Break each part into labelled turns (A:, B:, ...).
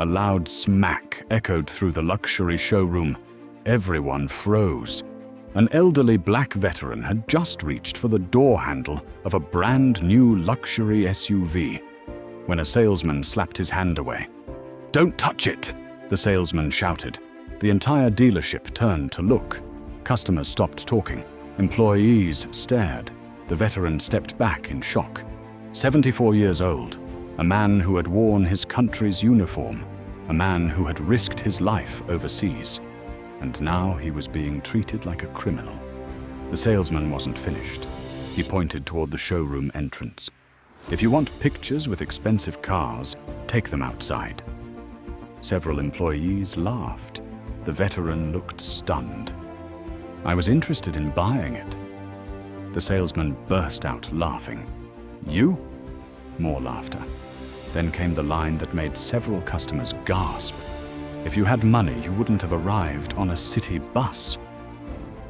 A: A loud smack echoed through the luxury showroom. Everyone froze. An elderly black veteran had just reached for the door handle of a brand new luxury SUV when a salesman slapped his hand away. "Don't touch it!" the salesman shouted. The entire dealership turned to look. Customers stopped talking. Employees stared. The veteran stepped back in shock. 74 years old, a man who had worn his country's uniform, a man who had risked his life overseas, and now he was being treated like a criminal. The salesman wasn't finished. He pointed toward the showroom entrance. "If you want pictures with expensive cars, take them outside." Several employees laughed. The veteran looked stunned. "I was interested in buying it." The salesman burst out laughing. "You?" More laughter. Then came the line that made several customers gasp. "If you had money, you wouldn't have arrived on a city bus."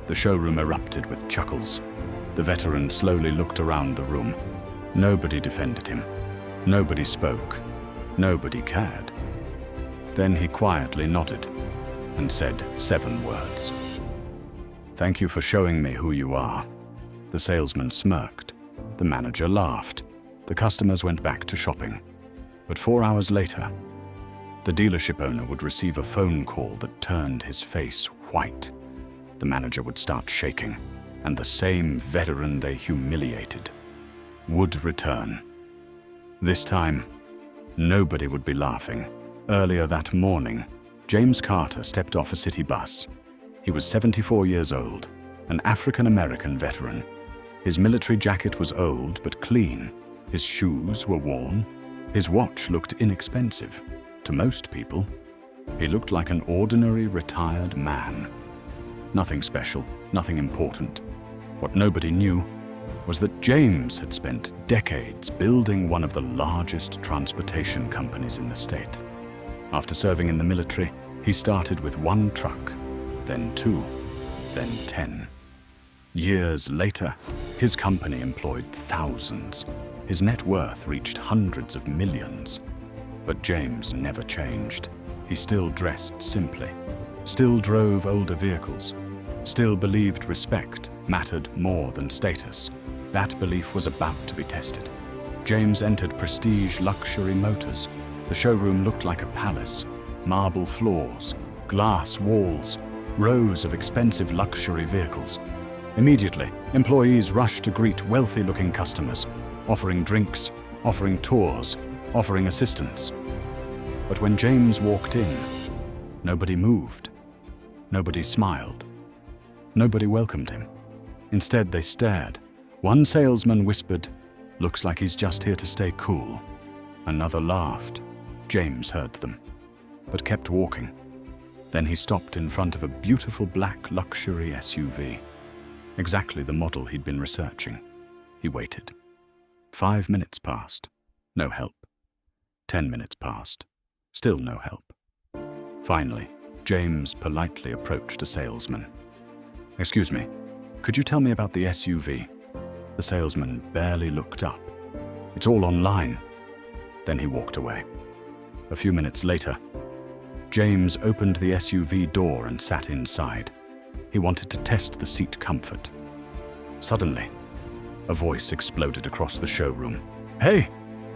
A: The showroom erupted with chuckles. The veteran slowly looked around the room. Nobody defended him. Nobody spoke. Nobody cared. Then he quietly nodded and said 7 words. "Thank you for showing me who you are." The salesman smirked. The manager laughed. The customers went back to shopping. But 4 hours later, the dealership owner would receive a phone call that turned his face white. The manager would start shaking, and the same veteran they humiliated would return. This time, nobody would be laughing. Earlier that morning, James Carter stepped off a city bus. He was 74 years old, an African-American veteran. His military jacket was old but clean. His shoes were worn. His watch looked inexpensive. To most people, he looked like an ordinary retired man. Nothing special, nothing important. What nobody knew was that James had spent decades building one of the largest transportation companies in the state. After serving in the military, he started with 1 truck, then 2, then 10. Years later, his company employed thousands. His net worth reached hundreds of millions. But James never changed. He still dressed simply, still drove older vehicles, still believed respect mattered more than status. That belief was about to be tested. James entered Prestige Luxury Motors. The showroom looked like a palace. Marble floors, glass walls, rows of expensive luxury vehicles. Immediately, employees rushed to greet wealthy-looking customers, offering drinks, offering tours, offering assistance. But when James walked in, nobody moved. Nobody smiled. Nobody welcomed him. Instead, they stared. One salesman whispered, "Looks like he's just here to stay cool." Another laughed. James heard them, but kept walking. Then he stopped in front of a beautiful black luxury SUV, exactly the model he'd been researching. He waited. 5 minutes passed. No help. 10 minutes passed. Still no help. Finally, James politely approached a salesman. "Excuse me, could you tell me about the SUV?" The salesman barely looked up. "It's all online." Then he walked away. A few minutes later, James opened the SUV door and sat inside. He wanted to test the seat comfort. Suddenly, a voice exploded across the showroom. "Hey!"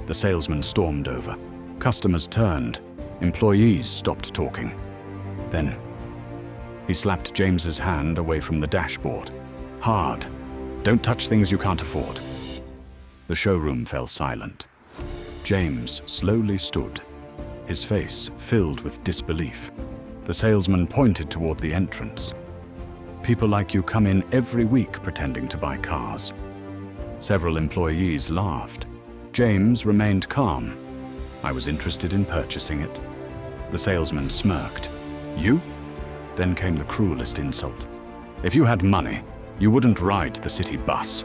A: The salesman stormed over. Customers turned. Employees stopped talking. Then, he slapped James's hand away from the dashboard. Hard. "Don't touch things you can't afford." The showroom fell silent. James slowly stood, his face filled with disbelief. The salesman pointed toward the entrance. "People like you come in every week pretending to buy cars." Several employees laughed. James remained calm. "I was interested in purchasing it." The salesman smirked. "You?" Then came the cruelest insult. "If you had money, you wouldn't ride the city bus."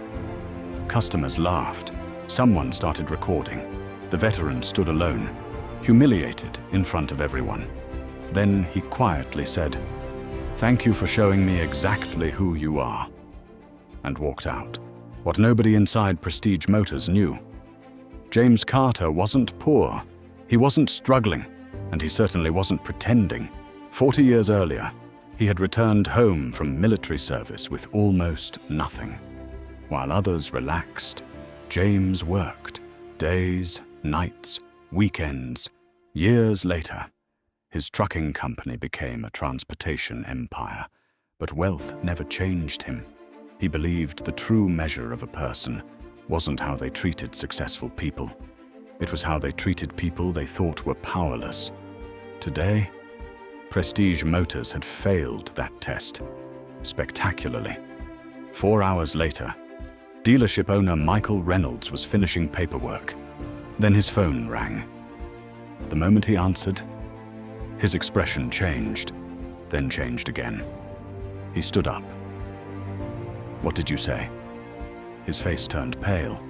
A: Customers laughed. Someone started recording. The veteran stood alone, humiliated in front of everyone. Then he quietly said, "Thank you for showing me exactly who you are," and walked out. What nobody inside Prestige Motors knew: James Carter wasn't poor. He wasn't struggling. And he certainly wasn't pretending. 40 years earlier, he had returned home from military service with almost nothing. While others relaxed, James worked. Days, nights, weekends. Years later, his trucking company became a transportation empire. But wealth never changed him. He believed the true measure of a person wasn't how they treated successful people. It was how they treated people they thought were powerless. Today, Prestige Motors had failed that test, spectacularly. 4 hours later, dealership owner Michael Reynolds was finishing paperwork. Then his phone rang. The moment he answered, his expression changed, then changed again. He stood up. "What did you say?" His face turned pale.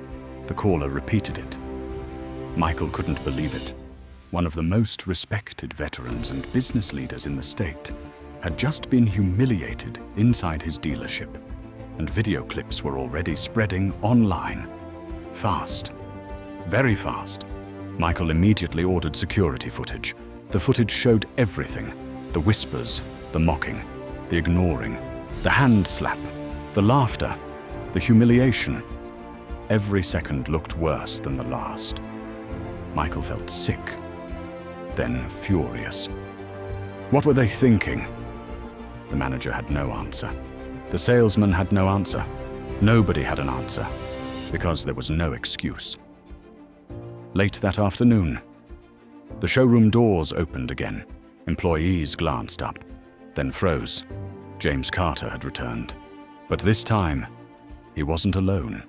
A: The caller repeated it. Michael couldn't believe it. One of the most respected veterans and business leaders in the state had just been humiliated inside his dealership, and video clips were already spreading online. Fast. Very fast. Michael immediately ordered security footage. The footage showed everything. The whispers, the mocking, the ignoring, the hand slap, the laughter, the humiliation. Every second looked worse than the last. Michael felt sick, then furious. What were they thinking? The manager had no answer. The salesman had no answer. Nobody had an answer, because there was no excuse. Late that afternoon, the showroom doors opened again. Employees glanced up, then froze. James Carter had returned. But this time, he wasn't alone.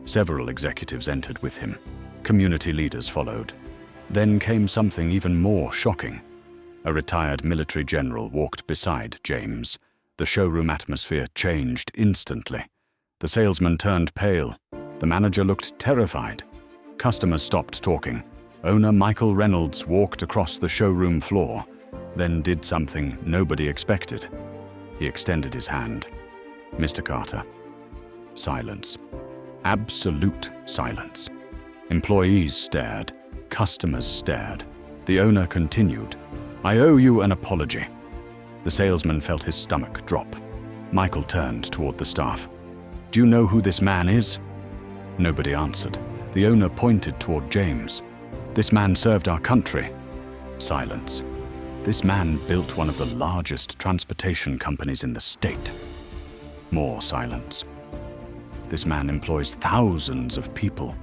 A: Several executives entered with him. Community leaders followed. Then came something even more shocking. A retired military general walked beside James. The showroom atmosphere changed instantly. The salesman turned pale. The manager looked terrified. Customers stopped talking. Owner Michael Reynolds walked across the showroom floor, then did something nobody expected. He extended his hand. "Mr. Carter." Silence. Absolute silence. Employees stared. Customers stared. The owner continued. "I owe you an apology." The salesman felt his stomach drop. Michael turned toward the staff. "Do you know who this man is?" Nobody answered. The owner pointed toward James. "This man served our country." Silence. "This man built one of the largest transportation companies in the state." More silence. "This man employs thousands of people."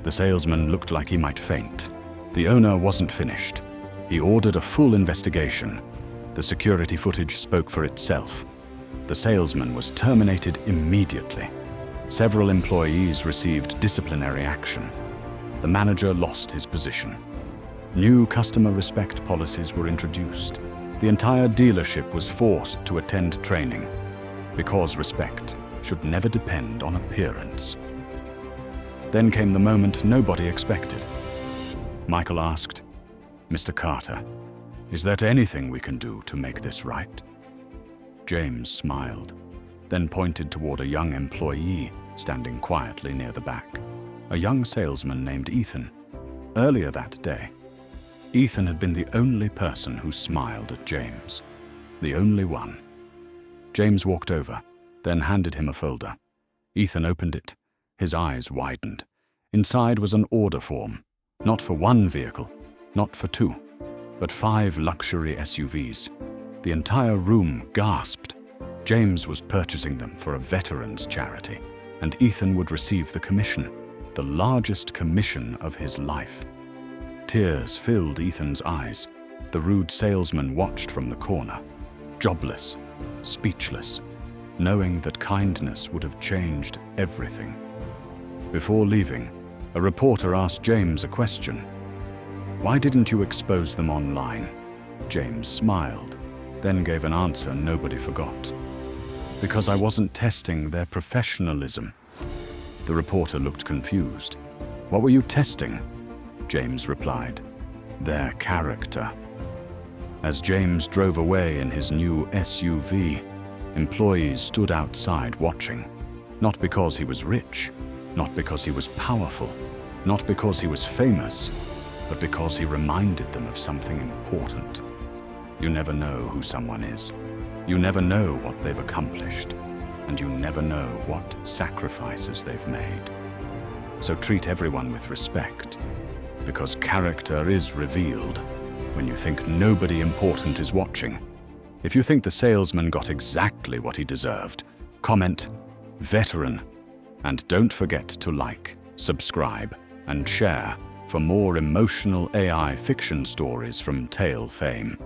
A: The salesman looked like he might faint. The owner wasn't finished. He ordered a full investigation. The security footage spoke for itself. The salesman was terminated immediately. Several employees received disciplinary action. The manager lost his position. New customer respect policies were introduced. The entire dealership was forced to attend training, because respect should never depend on appearance. Then came the moment nobody expected. Michael asked, "Mr. Carter, is there anything we can do to make this right?" James smiled, then pointed toward a young employee standing quietly near the back, a young salesman named Ethan. Earlier that day, Ethan had been the only person who smiled at James. The only one. James walked over, then handed him a folder. Ethan opened it. His eyes widened. Inside was an order form, not for one vehicle, not for two, but 5 luxury SUVs. The entire room gasped. James was purchasing them for a veterans charity, and Ethan would receive the commission, the largest commission of his life. Tears filled Ethan's eyes. The rude salesman watched from the corner, jobless, speechless, knowing that kindness would have changed everything. Before leaving, a reporter asked James a question. "Why didn't you expose them online?" James smiled, then gave an answer nobody forgot. "Because I wasn't testing their professionalism." The reporter looked confused. "What were you testing?" James replied, "Their character." As James drove away in his new SUV, employees stood outside watching. Not because he was rich, not because he was powerful, not because he was famous, but because he reminded them of something important. You never know who someone is. You never know what they've accomplished, and you never know what sacrifices they've made. So treat everyone with respect, because character is revealed when you think nobody important is watching. If you think the salesman got exactly what he deserved, comment veteran, and don't forget to like, subscribe, and share for more emotional AI fiction stories from Tale fame.